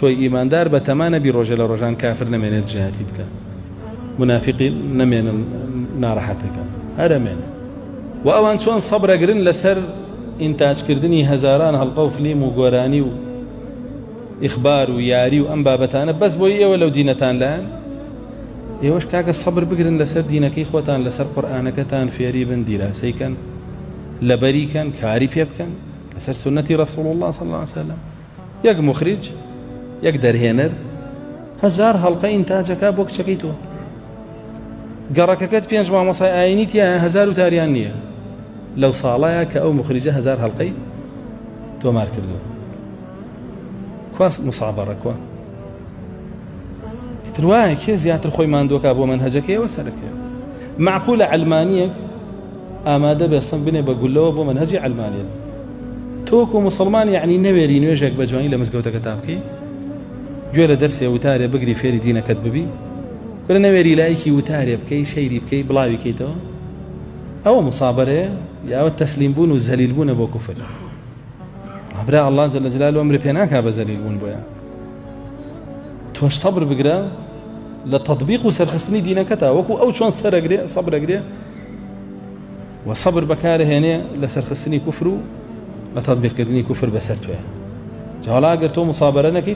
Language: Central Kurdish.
توي إيمان دار بتمانة برجل رجان كافر نمين جهاتيتك منافقي نمين نارحتك هذا من وأوان شون صبر قرن لسر إنتاج كردني هزاران هالقوف لي وقراني إخبار وياري وأم بابتان بس بوي ولو دينتان لان يوش كاك الصبر بقرن لسر دينك إخوتان لسر قرآنك تان فيري بن دراسي كان لبري كان كاري بيبكن لسر سنة رسول الله صلى الله عليه وسلم يك مخرج يك درهينر هزار هلقة إنتاجك بوك شكيتو قرككت بينج ما مصاي آينيت يا هزار تاريانية لو صالايا كأو مخرجة هزار هلقي تو مار كردو كواس مصابرة كوا ترواي كي زياتر خوي ماندوك أبو منهجك وسلك معقولة علمانية آمادة بيصن بني بقول له أبو منهجي علمانية توكو مسلمان يعني نبيري نوجهك بجواني لمسقوتك تابكي جوال درسي وتاري بقري فيري دينك كتببي كل نبيري لايكي وتاري بكي شيري بكي بلاوي كيتو أو مصابرة يا التسليم بون والزليل بون أبو كفر أبرا الله جل جلاله أمر بيناك هذا زليل بون بويا توش صبر بقرا لتطبيق وسرخصني دينك تا وكو أو شون صبر أقري وصبر بكاره هنا لسرخصني كفرو لتطبيق كردني كفر بسرتوه جهلا قرتو مصابرة نكي